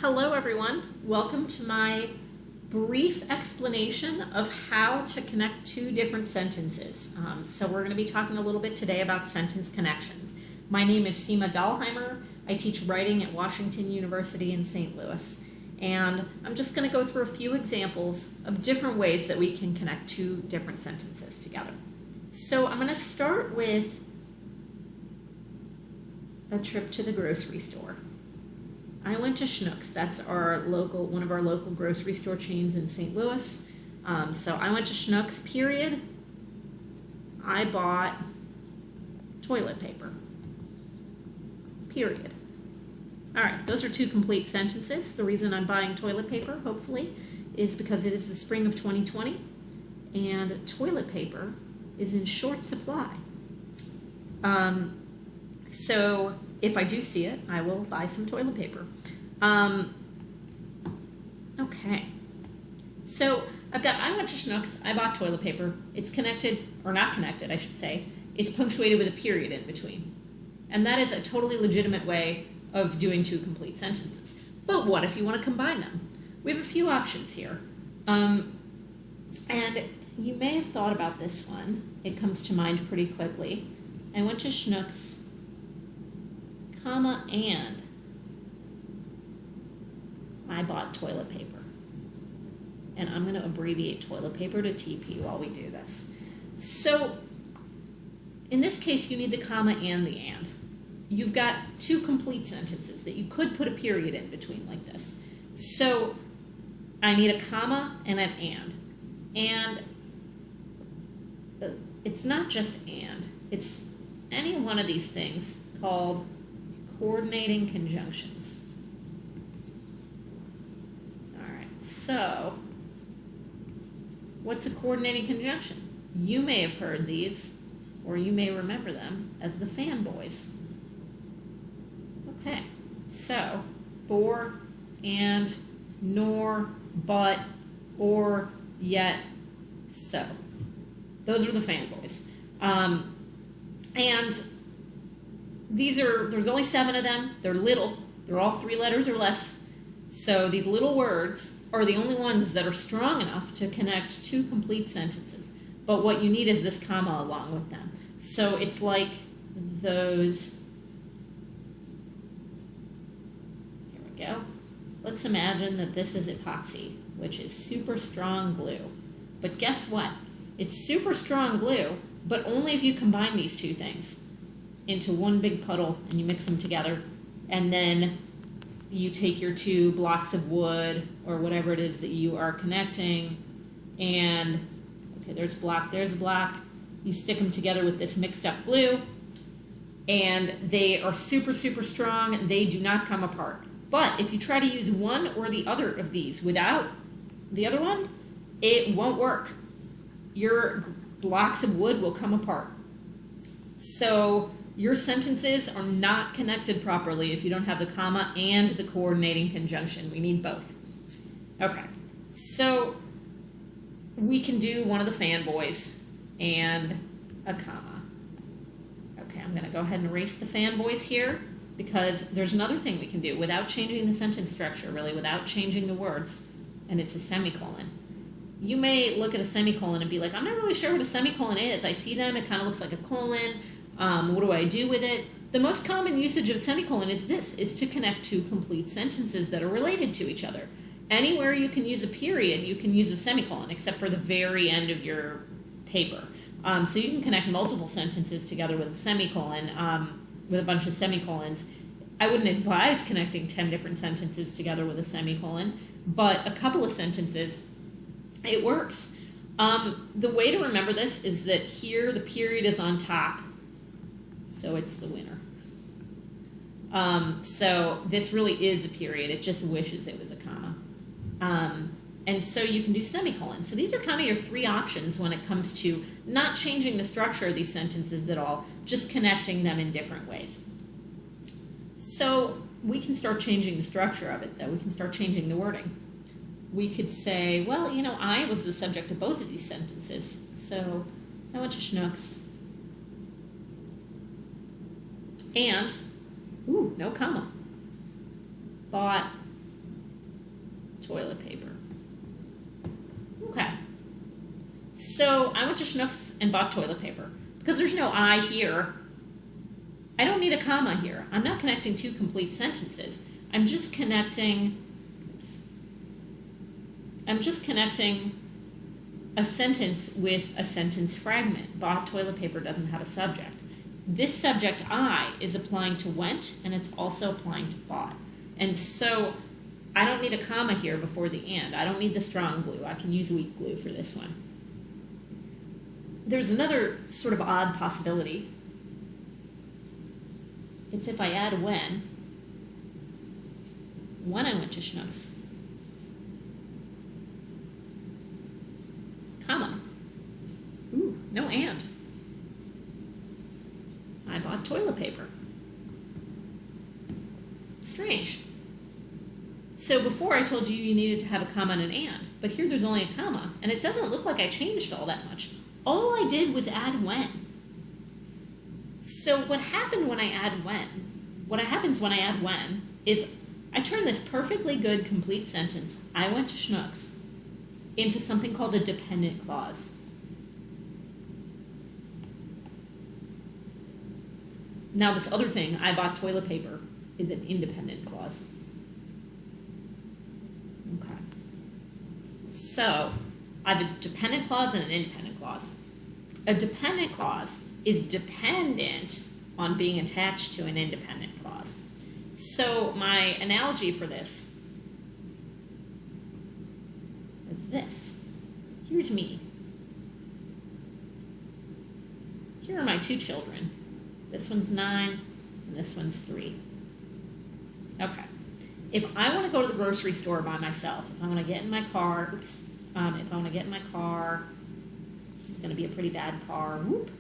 Hello everyone, welcome to my brief explanation of how to connect two different sentences. So we're going to be talking a little bit today about sentence connections. My name is Seema Dahlheimer. I teach writing at Washington University in St. Louis. And I'm just going to go through a few examples of different ways that we can connect two different sentences together. So I'm going to start with a trip to the grocery store. I went to Schnucks. That's one of our local grocery store chains in St. Louis. So I went to Schnucks, period. I bought toilet paper, period. All right, those are two complete sentences. The reason I'm buying toilet paper, hopefully, is because it is the spring of 2020, and toilet paper is in short supply. So if I do see it, I will buy some toilet paper. Okay. So I went to Schnucks, I bought toilet paper. It's connected, or not connected, I should say. It's punctuated with a period in between. And that is a totally legitimate way of doing two complete sentences. But what if you want to combine them? We have a few options here. And you may have thought about this one. It comes to mind pretty quickly. I went to Schnucks, comma, and I bought toilet paper. And I'm going to abbreviate toilet paper to TP while we do this. So, in this case, you need the comma and the and. You've got two complete sentences that you could put a period in between like this. So, I need a comma and an and. And it's not just and. It's any one of these things called coordinating conjunctions. All right, so what's a coordinating conjunction? You may have heard these, or you may remember them as the fanboys. Okay, so for, and, nor, but, or, yet, so. Those are the fanboys. And there's only 7 of them. They're little. They're all 3 letters or less. So these little words are the only ones that are strong enough to connect two complete sentences. But what you need is this comma along with them. So it's like those. Here we go. Let's imagine that this is epoxy, which is super strong glue. But guess what? It's super strong glue, but only if you combine these two things into one big puddle and you mix them together, and then you take your 2 blocks of wood or whatever it is that you are connecting, and okay, there's a block, you stick them together with this mixed up glue, and they are super, super strong. They do not come apart. But if you try to use one or the other of these without the other one, it won't work. Your blocks of wood will come apart. So your sentences are not connected properly if you don't have the comma and the coordinating conjunction. We need both. Okay, so we can do one of the fanboys and a comma. Okay, I'm going to go ahead and erase the fanboys here because there's another thing we can do without changing the sentence structure, really, without changing the words, and it's a semicolon. You may look at a semicolon and be like, I'm not really sure what a semicolon is. I see them, it kind of looks like a colon. What do I do with it? The most common usage of a semicolon is to connect two complete sentences that are related to each other. Anywhere you can use a period, you can use a semicolon, except for the very end of your paper. So you can connect multiple sentences together with a semicolon, with a bunch of semicolons. I wouldn't advise connecting 10 different sentences together with a semicolon, but a couple of sentences, it works. The way to remember this is that here the period is on top, so it's the winner. So this really is a period. It just wishes it was a comma. And so you can do semicolons. So these are kind of your 3 options when it comes to not changing the structure of these sentences at all, just connecting them in different ways. So we can start changing the structure of it, though. We can start changing the wording. We could say, well, you know, I was the subject of both of these sentences. So I went to Schnucks. And, no comma, bought toilet paper. Okay. So I went to Schnucks and bought toilet paper. Because there's no I here, I don't need a comma here. I'm not connecting two complete sentences. I'm just connecting a sentence with a sentence fragment. Bought toilet paper doesn't have a subject. This subject I is applying to went, and it's also applying to bought. And so I don't need a comma here before the and. I don't need the strong glue. I can use weak glue for this one. There's another sort of odd possibility. It's if I add when I went to Schnucks, comma, ooh, no and. I bought toilet paper. Strange. So before I told you you needed to have a comma and an and, but here there's only a comma, and it doesn't look like I changed all that much. All I did was add when. So what happens when I add when is I turn this perfectly good complete sentence, I went to Schnucks, into something called a dependent clause. Now this other thing, I bought toilet paper, is an independent clause. Okay. So I have a dependent clause and an independent clause. A dependent clause is dependent on being attached to an independent clause. So my analogy for this is this. Here's me. Here are my two children. This one's 9 and this one's 3. Okay. If I want to go to the grocery store by myself, if I want to get in my car, this is going to be a pretty bad car. Whoop.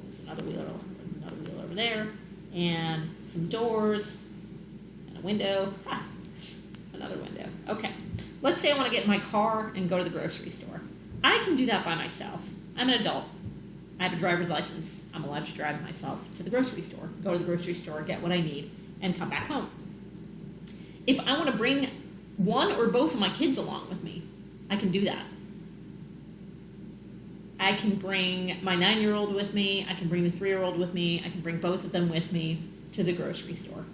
There's another wheel over there, and some doors, and a window. Ha! Another window. Okay. Let's say I want to get in my car and go to the grocery store. I can do that by myself. I'm an adult. I have a driver's license. I'm allowed to drive myself to the grocery store, go to the grocery store, get what I need, and come back home. If I want to bring one or both of my kids along with me, I can do that. I can bring my 9-year-old with me, I can bring the 3-year-old with me, I can bring both of them with me to the grocery store.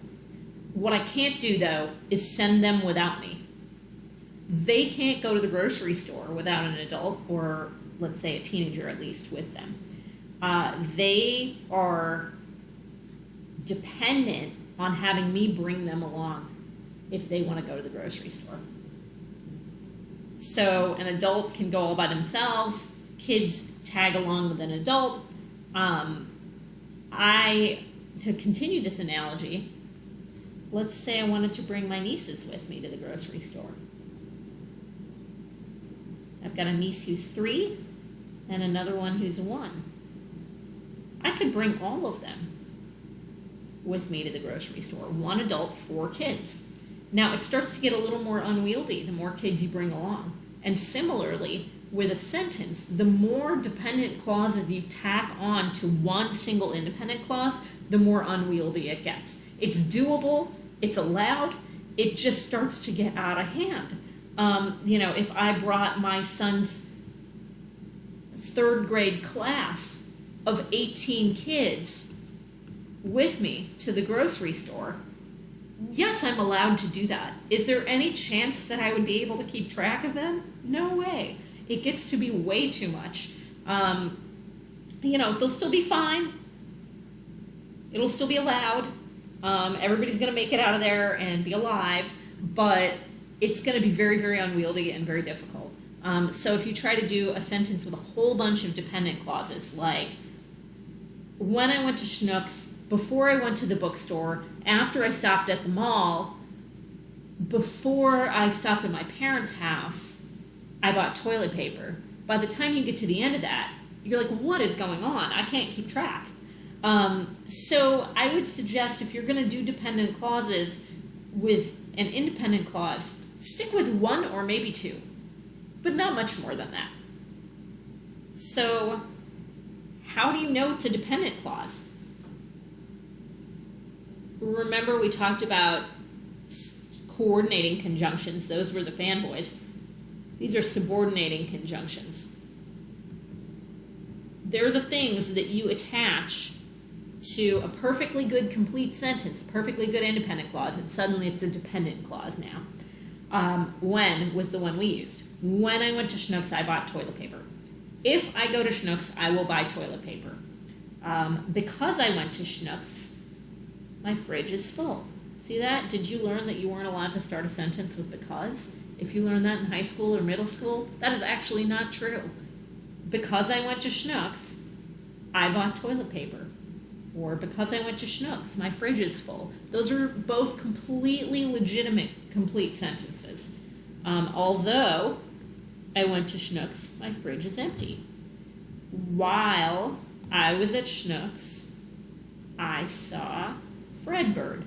What I can't do, though, is send them without me. They can't go to the grocery store without an adult, or let's say a teenager at least, with them. They are dependent on having me bring them along if they want to go to the grocery store. So an adult can go all by themselves, kids tag along with an adult. To continue this analogy, let's say I wanted to bring my nieces with me to the grocery store. I've got a niece who's 3 and another one who's 1. I could bring all of them with me to the grocery store. 1 adult, 4 kids. Now it starts to get a little more unwieldy the more kids you bring along. And similarly, with a sentence, the more dependent clauses you tack on to one single independent clause, the more unwieldy it gets. It's doable, it's allowed, it just starts to get out of hand. If I brought my son's 3rd grade class of 18 kids with me to the grocery store, yes, I'm allowed to do that. Is there any chance that I would be able to keep track of them? No way. It gets to be way too much. They'll still be fine. It'll still be allowed. Everybody's going to make it out of there and be alive, but it's going to be very, very unwieldy and very difficult. So if you try to do a sentence with a whole bunch of dependent clauses, like, when I went to Schnucks, before I went to the bookstore, after I stopped at the mall, before I stopped at my parents' house, I bought toilet paper. By the time you get to the end of that, you're like, what is going on? I can't keep track. So I would suggest if you're going to do dependent clauses with an independent clause, stick with 1 or maybe 2, but not much more than that. So how do you know it's a dependent clause? Remember we talked about coordinating conjunctions. Those were the fanboys. These are subordinating conjunctions. They're the things that you attach to a perfectly good complete sentence, a perfectly good independent clause, and suddenly it's a dependent clause now. When was the one we used. When I went to Schnucks, I bought toilet paper. If I go to Schnucks, I will buy toilet paper. Because I went to Schnucks, my fridge is full. See that? Did you learn that you weren't allowed to start a sentence with because? If you learned that in high school or middle school, that is actually not true. Because I went to Schnucks, I bought toilet paper. Or because I went to Schnucks, my fridge is full. Those are both completely legitimate complete sentences. Although I went to Schnucks, my fridge is empty. While I was at Schnucks, I saw Fredbird.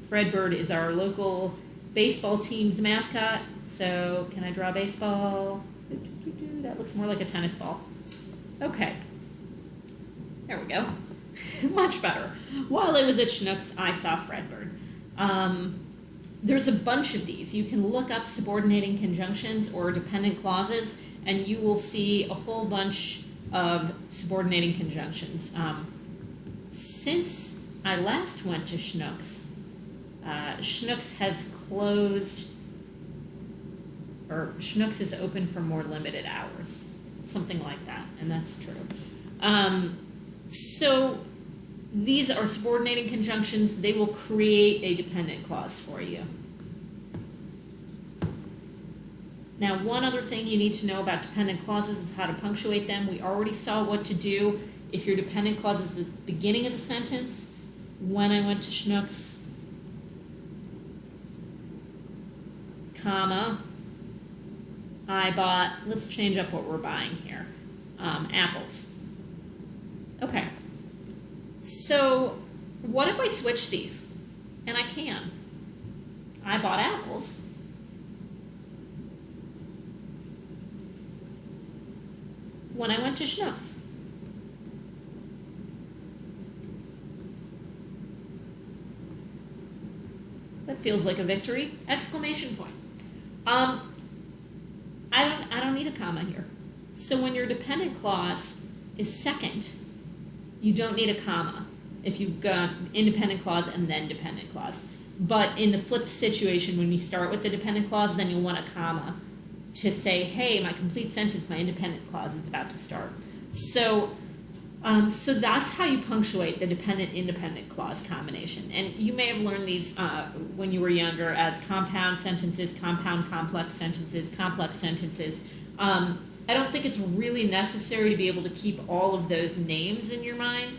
Fredbird is our local baseball team's mascot. So can I draw baseball? That looks more like a tennis ball. Okay. There we go. Much better. While I was at Schnucks, I saw Fredbird. There's a bunch of these. You can look up subordinating conjunctions or dependent clauses, and you will see a whole bunch of subordinating conjunctions. Since I last went to Schnucks, Schnucks has closed, or Schnucks is open for more limited hours, something like that, and that's true. So these are subordinating conjunctions. They will create a dependent clause for you. Now, one other thing you need to know about dependent clauses is how to punctuate them. We already saw what to do if your dependent clause is the beginning of the sentence. When I went to Schnucks, comma, I bought, let's change up what we're buying here, apples. Okay, so what if I switch these? And I can. I bought apples. When I went to Schnucks. That feels like a victory! Exclamation point. I don't need a comma here. So when your dependent clause is second, you don't need a comma if you've got independent clause and then dependent clause. But in the flipped situation, when you start with the dependent clause, then you'll want a comma to say, hey, my complete sentence, my independent clause is about to start. So that's how you punctuate the dependent-independent clause combination. And you may have learned these when you were younger as compound sentences, compound complex sentences, complex sentences. I don't think it's really necessary to be able to keep all of those names in your mind.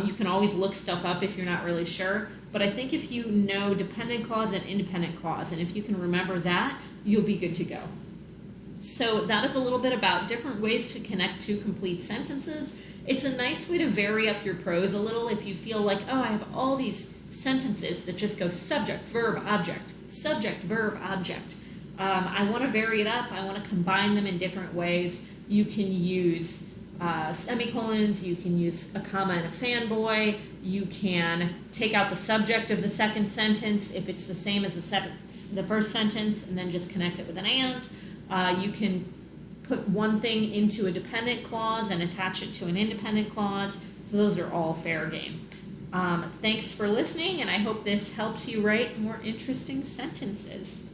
You can always look stuff up if you're not really sure. But I think if you know dependent clause and independent clause, and if you can remember that, you'll be good to go. So that is a little bit about different ways to connect two complete sentences. It's a nice way to vary up your prose a little if you feel like, oh, I have all these sentences that just go subject, verb, object, subject, verb, object. I want to vary it up. I want to combine them in different ways. You can use semicolons. You can use a comma and a fanboy. You can take out the subject of the second sentence if it's the same as the first sentence and then just connect it with an and. You can put one thing into a dependent clause and attach it to an independent clause. So those are all fair game. Thanks for listening, and I hope this helps you write more interesting sentences.